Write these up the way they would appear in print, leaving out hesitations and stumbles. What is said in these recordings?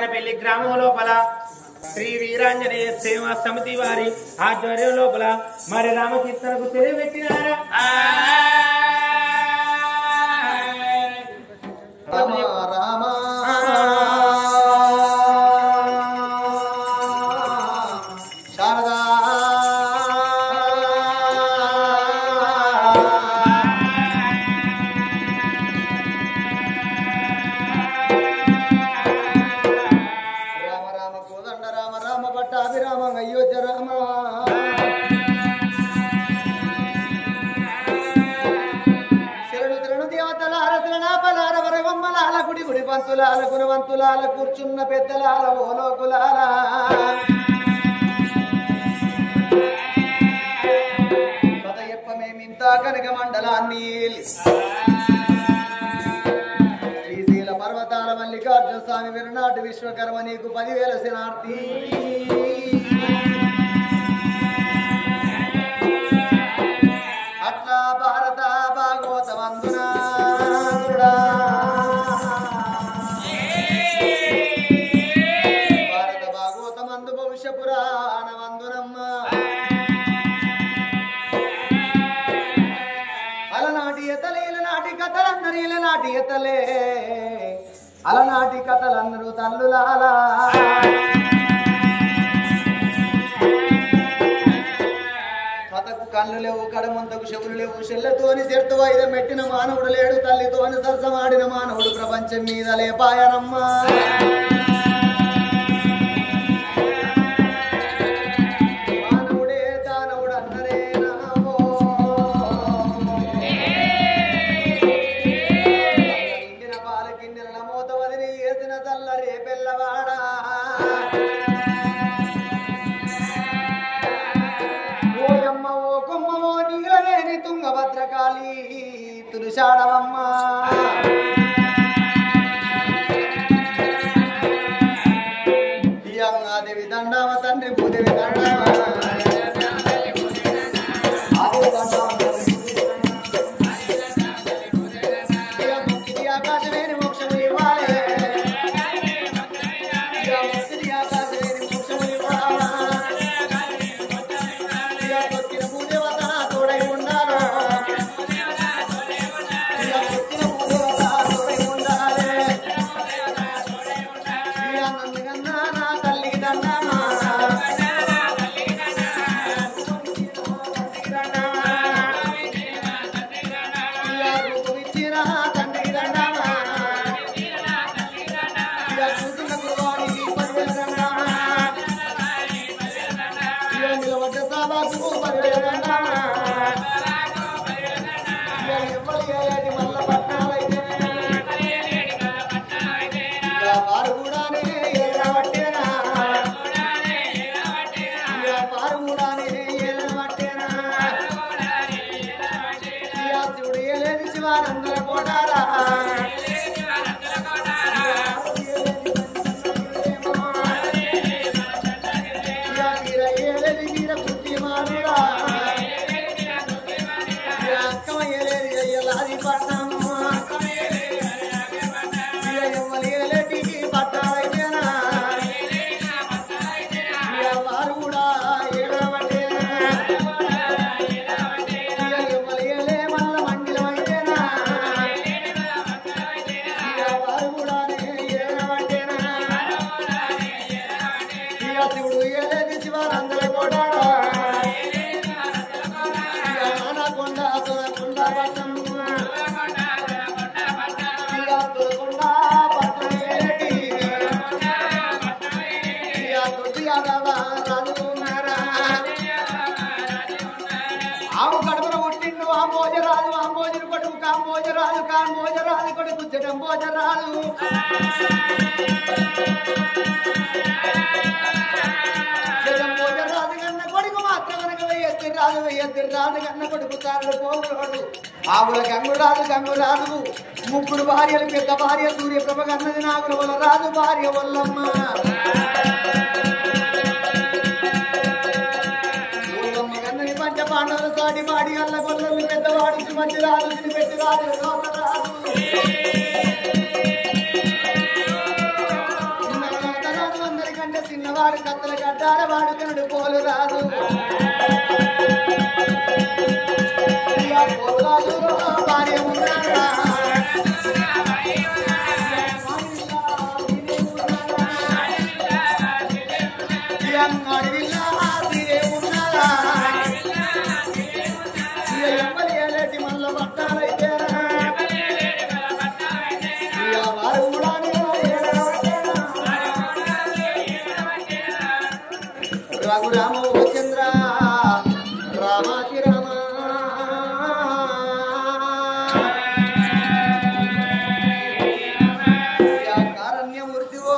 మంగనపల్లి గ్రామం లోపల శ్రీ వీరాంజనేయ సేవా సమితి వారి ఆధ్వర్యం లోపల మరి రామకీర్తనకు తెలియబెట్టినారా రామ శారదా రామ రామ కోదండ రామ రామ పట్టాభిరామ అయోధ్య రామ గుడి గుడి పంతులాల గుణవంతులాల కూర్చున్న పెద్దలాల ఓలోకులాల పదయప్పమేమింత కనక మండలాన్ని శ్రీశైల పర్వతాల మల్లికార్జున స్వామి విరనాటి విశ్వకర్మ నీకు 10,000 శనార్థి అట్లా భారత భాగవత వందునా భారత భాగవతమందు భవిష్య పురాణ వందునమ్మ అలనాటి ఎతలే ఇలనాటి కథలందరూ ఇలనాటి ఎతలే అలనాటి కథలందరూ తల్లులాలా కథకు కళ్ళు లేవు కడమంతకు చెవులు లేవు చెల్లెతోని చెట్టు వైద్యం పెట్టిన మానవుడు లేడు తల్లితోని సరసమాడిన మానవుడు ప్రపంచం మీద లేపాయనమ్మా మానవుడే దానవుడు అన్నరే నామో ఇండిన పాలకిండిన నమోత వదిలి వేసిన తల్ల రేపెల్లవాడా తుంగభద్రకాళి తులుషాడవమ్మ దేవి దండవ తండ్రి భూదేవి దండవ ఆకాశమేని మోక్షము ఇవ్వాలి ఆకాశమేని మోక్షము ఇవ్వాలి భూదేవత తోడై ఉండాలి ఆవు కడుపున పుట్టిండు ఆంబోజరాజు ఆంబోజుని కొడుకు కాంబోజరాజు కాంబోజరాజు కొడుకు జడంబోజరాజు జడంబోజరాజు కన్న కొడుకు మాత్రం కనుక వెయ్యెత్తిరాజు కన్న కొడుకు కారుడు పోగుడు ఆవుల గంగురాజు గంగురాజు ముగ్గురు భార్యలు పెద్ద భార్య సూర్యప్రభ కన్నది నాగుల వల్ల రాజు భార్య వల్లమ్మ పంచపాండవుల సాటి వాడి అల్ల గొల్లలు పెద్దవాడికి మంచి రాజు పెట్టి రాజు రాజు ఇంటాడ వాడుకనుడు పోలు రాదు పోరాదు భార్య ఉన్నాడా అడివిల్లా తీరే ఉన్నాడా ఎమ్మలి ఏలేటి మల్ల పట్టాలైతే వారు కూడా రఘురామ చంద్ర రామాతి రామ కారణ్యమూర్తివో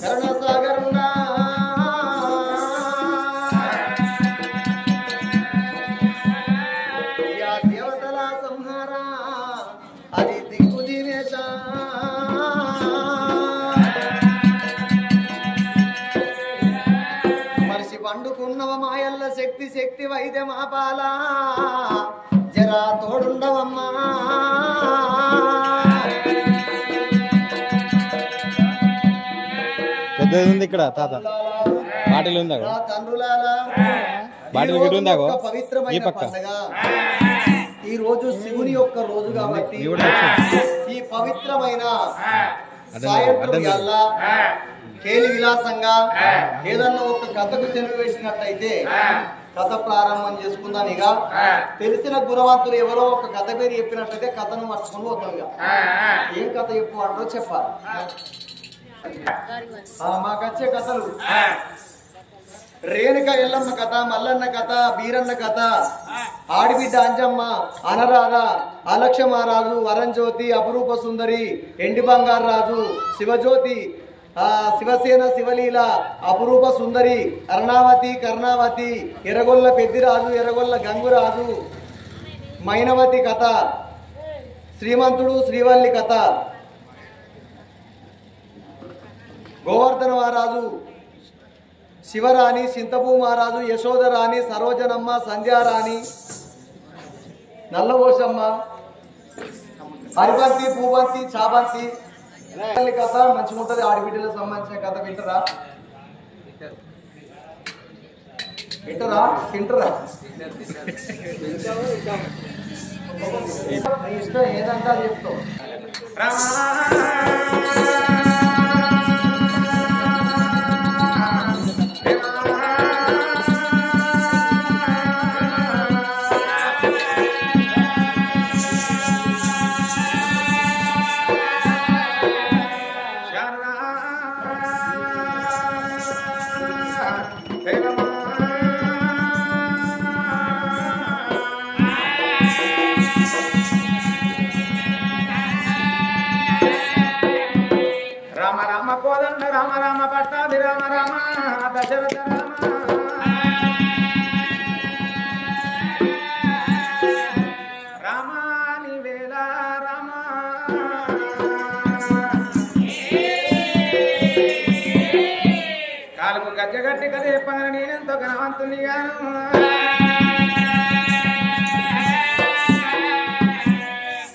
కరుణసాగరునా దేవతల సంహార అది దిక్కు దివేశ మనిషి పండుకున్నవ మాయల్ల శక్తి శక్తి వైద్యమాపాల జరా తోడుండవమ్మా పెద్దది ఉంది ఇక్కడ తాత బాటిల్ ఉందా బాటిల్ గిట్టు ఉందా ఈ పక్క ఈ రోజు శివుని యొక్క రోజు కాబట్టి ఈ పవిత్రమైన సాయంత్రం వేళ కేలి విలాసంగా ఏదన్నా ఒక కథకు చెరువు వేసినట్టయితే కథ ప్రారంభం చేసుకుందాం. ఇక తెలిసిన గుణవంతులు ఎవరో ఒక కథ పేరు చెప్పినట్టయితే కథను మర్చుకొని పోతాం. ఇక ఏం కథ చెప్పు అంటో చెప్పాలి. మాకొచ్చే కథలు రేణుక ఎల్లమ్మ కథ, మల్లన్న కథ, బీరన్న కథ, ఆడిబిడ్డ అంజమ్మ, అనరాధ, అలక్ష్మరాజు, వరంజ్యోతి, అపురూప సుందరి, ఎండి బంగారు రాజు, శివజ్యోతి, శివసేన, శివలీల, అపురూప సుందరి, అరుణావతి, కర్ణావతి, ఎర్రగొల్ల పెద్దిరాజు, ఎర్రగొల్ల గంగురాజు, మైనవతి కథ, శ్రీమంతుడు, శ్రీవల్లి కథ, గోవర్ధన మహారాజు, శివరాణి, చింతపూ మహారాజు, యశోదరాణి, సరోజనమ్మ, సంధ్యారాణి, నల్లవోషమ్మ, హరిబంతి, పూబంతి, చాబంతి కథ మంచిగా ఉంటుంది. ఆడబిడ్డలకు సంబంధించిన కథ వింటరా తింటరా ఇష్టం ఏదంటే అది చెప్తావు. రామ రామ కోదండ రామ రామ పట్టాభి రామ రామ దశరథ రామ రామాని వేళ రామ కాలుకు గజ్జగట్టి కదే పగల నేనెంతో ఘనవంతుని గాను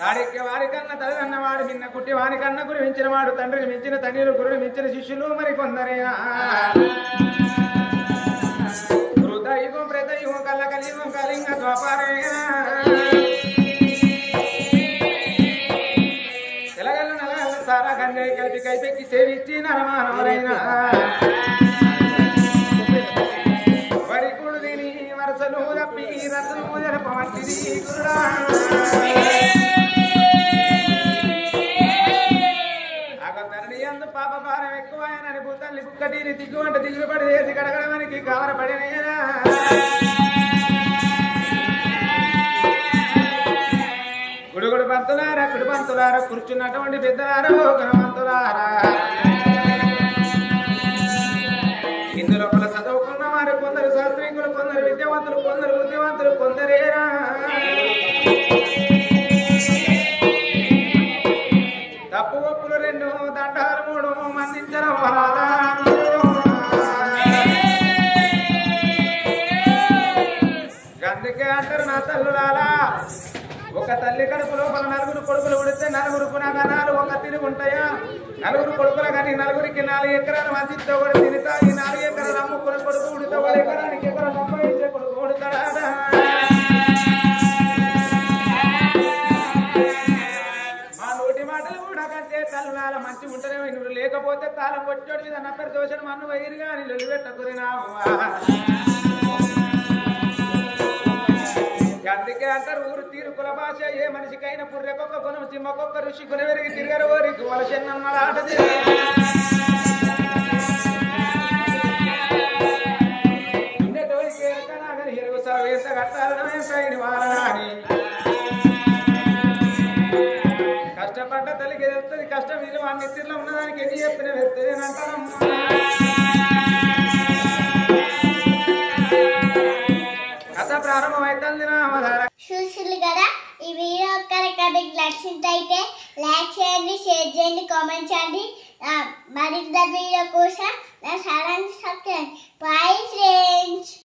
వాడికి వారి కన్నా తల్లిదన్న వాడు నిన్న కుట్టి వారి కన్నా గురి మించిన వాడు తండ్రిని మించిన తండ్రిని గురుని మించిన శిష్యులు మరి కొందరేనా హృదయుగం ప్రతయుగం కళ్ళ కలియుగం కలింగ ద్వాపారేనా తెలగల్ల నలగల్ల సారా గంజాయి కలిపి కైపెక్కి సేవిచ్చి నరమానవరైనా వరి కుడు తిని వరసలు తప్పి రసలు జరపమంటిది గురుడా పాప భారం ఎక్కువని భూతాన్ని బుక్కటీని దిగువంట దిగుబడి చేసి గడగడమనికి కావరపడినేనా గుడుగుడు పంతులారా కుడి పంతులారా కూర్చున్నటువంటి పెద్దలారా గణవంతులారా ఇందులో చదువుకున్న వారు కొందరు శాస్త్రీకులు, కొందరు విద్యావంతులు, కొందరు బుద్ధివంతులు, కొందరేరా తప్పు ఒప్పులు 2 దండాలు 3 మన్నించడం అందుకే అంటారు నా తల్లులారా, ఒక తల్లి కడుపు లోపల నలుగురు కొడుకులు ఉడితే నలుగురు గుణగణాలు ఒక తిరిగి ఉంటాయా? నలుగురు కొడుకులు కానీ నలుగురికి 4 ఎకరాలు మంచితో కూడా తింటా. ఈ 4 ఎకరాలు అమ్ముకున్న కొడుకు ఉడితే 1 ఎకరానికి ఎకరం సంపాదించే కొడుకు ఉడతాడా? మా నోటి మాటలు కూడా కంటే తల్లునాల మంచి ఉంటేనే నువ్వు లేకపోతే తాళం కొట్టోడి మీద నప్పటి దోషం మన్ను వైరుగా నిన్ను పెట్టకురినావు. అందుకే అంటారు ఊరు తీరు కుల భాష ఏ మనిషికైనా పుర్రెకొక్క గుణం చిమ్మకొక్క ఋషి కొనవెరిగి తిరగరు ఓరికి వలసన్నమ్మలాటది. ఉన్నటోరికి ఎరకనాగని ఎరుగు సరవేస కట్టాలని వారని కష్టపడ్డ తల్లికి ఎదుగుతుంది కష్టం విలువ అన్ని తీర్లో ఉన్నదానికి ఎన్ని చెప్పిన వెళ్తేనంటారమ్మా. కథ ప్రారంభమైతుంది. చూసిల్లు కదా ఈ వీడియో కనుక మీకు నచ్చినట్లయితే లైక్ చేయండి, షేర్ చేయండి, కామెంట్ చేయండి. మరింత వీడియో కోసం నా ఛానల్